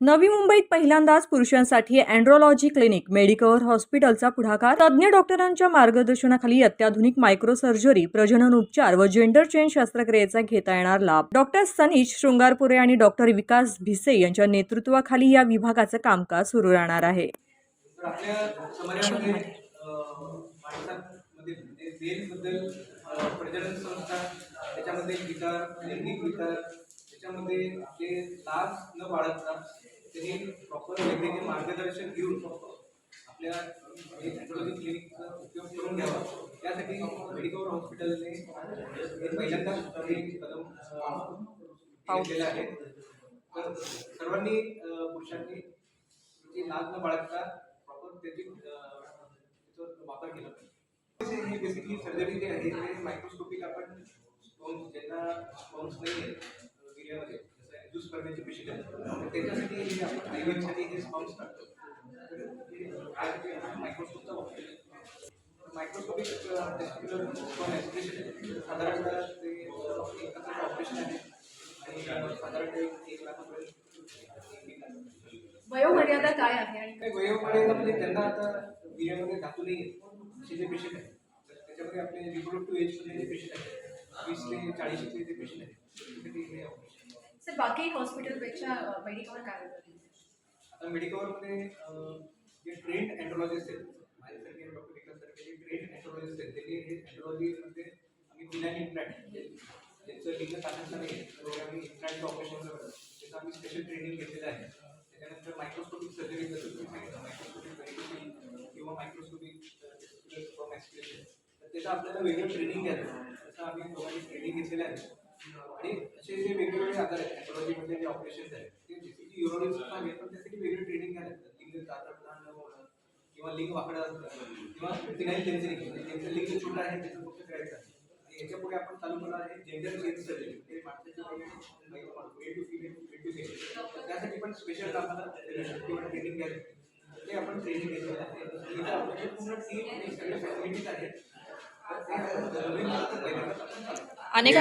नवी मुंबईत पहिल्यांदाच पुरुषांसाठी अँड्रोलॉजी क्लिनिक मेडिकवर हॉस्पिटलचा पुढाकार. तज्ज्ञ डॉक्टरांच्या मार्गदर्शनाखाली अत्याधुनिक मायक्रोसर्जरी, प्रजनन उपचार व जेंडर चेंज शस्त्रक्रियेचा घेता येणार लाभ. डॉक्टर सनीश शृंगारपुरे आणि डॉक्टर विकास भिसे यांच्या नेतृत्वाखाली या विभागाचं कामकाज सुरू राहणार आहे. तर आपल्या समाजामध्ये माणसांमध्ये मेलबद्दल प्रजनन संस्था, त्याच्यामध्ये विकार, लैंगिक विकार, त्याच्यामध्ये आपले लाज न बाळगता त्यांनी प्रॉपर वैद्यकीय मार्गदर्शन घेऊन आपल्या अँड्रोलॉजी क्लिनिकचा उपयोग करून घ्यावा, त्यासाठी मेडिकवर हॉस्पिटलने पहिल्यांदाच हे कदम घेतलेलं आहे. तर सर्वांनी पुरुषांनी म्हणजे लाज न बाळगता प्रॉपर त्याचा वापर केला पाहिजे. हे बेसिकली सर्जरी जे आहे ते मायक्रोस्कोपिक आपण ज्यांना स्पॉन्स नाही आहे वीर्यामध्ये, जसं ॲड्यूस करण्याचे पेशंट आहेत, तर त्याच्यासाठी हे आपण आयव्हीसाठी हे स्पॉन्स टाकतो. मायक्रोस्कोपचा वापर मायक्रोस्कोपिक टेस्टिक्युलर स्पॉन ॲस्पिरेशन साधारणतः ते एक तासाचं ऑपरेशन आहे आणि साधारणतः 1 लाखापर्यंत. वयोमर्यादा काय आहे आणि वयोमर्यादा म्हणजे त्यांना आता वीर्यामध्ये धातू नाही असे जे पेशंट आहेत, तर त्याच्यामध्ये आपले रिप्रोडक्टिव्ह एजमध्ये जे पेशंट आहेत 20 ते 40चे जे पेशंट आहेत त्यासाठी हे ऑपरेशन. सर बाकी हॉस्पिटलपेक्षा मेडिकवर काय होतं? आता मेडिकवरमध्ये जे ट्रेंड अँड्रोलॉजिस्ट आहेत, माझ्यासारखे डॉक्टर विकास सारखे जे ट्रेंड अँड्रोलॉजिस्ट आहेत, त्यांनी हे अँड्रोलॉजीमध्ये आम्ही फिनाईल इम्प्लांट त्यांचं लिंग टाकायचं नाही, तर आम्ही इम्प्लांटचं ऑपरेशन करतो. त्याचं आम्ही स्पेशल ट्रेनिंग घेतलेलं आहे. त्याच्यानंतर मायक्रोस्कोपिक सर्जरी, जसं तुम्ही सांगितलं मायक्रोस्कोपिक व्हेरिफिकेशन किंवा मायक्रोस्कोपिक स्पॉन ॲस्पिरेशन, तर त्याचं आपल्याला वेगळं ट्रेनिंग घ्यायचं, तसं आम्ही दोघांनी ट्रेनिंग घेतलेलं आहे. आणि असे जे वेगवेगळे आजार आहेत अँड्रोलॉजीमध्ये जे ऑपरेशन्स आहेत ते बेसिकली युरोलॉजिस्ट आहेत, पण त्यासाठी वेगळी ट्रेनिंग घ्यायला लागतं. लिंग लहान न होणं किंवा लिंग वाकडं असतं किंवा फिनाईल टेन्सरिंग, म्हणजे ज्यांचं लिंग छोटं आहे त्याचं फक्त करायचं आहे. आणि याच्यापुढे आपण चालू करणार आहे जेंडर चेंज सर्जरी, ते माणसाची male to female, male to male, त्यासाठी पण स्पेशल आम्हाला किंवा ट्रेनिंग घ्यायला ते आपण ट्रेनिंग घेतलेलं आहे. इथं आपल्याकडे पूर्ण टीम आणि सगळे फॅसिलिटीज आहेत, तर ते आपण अनेक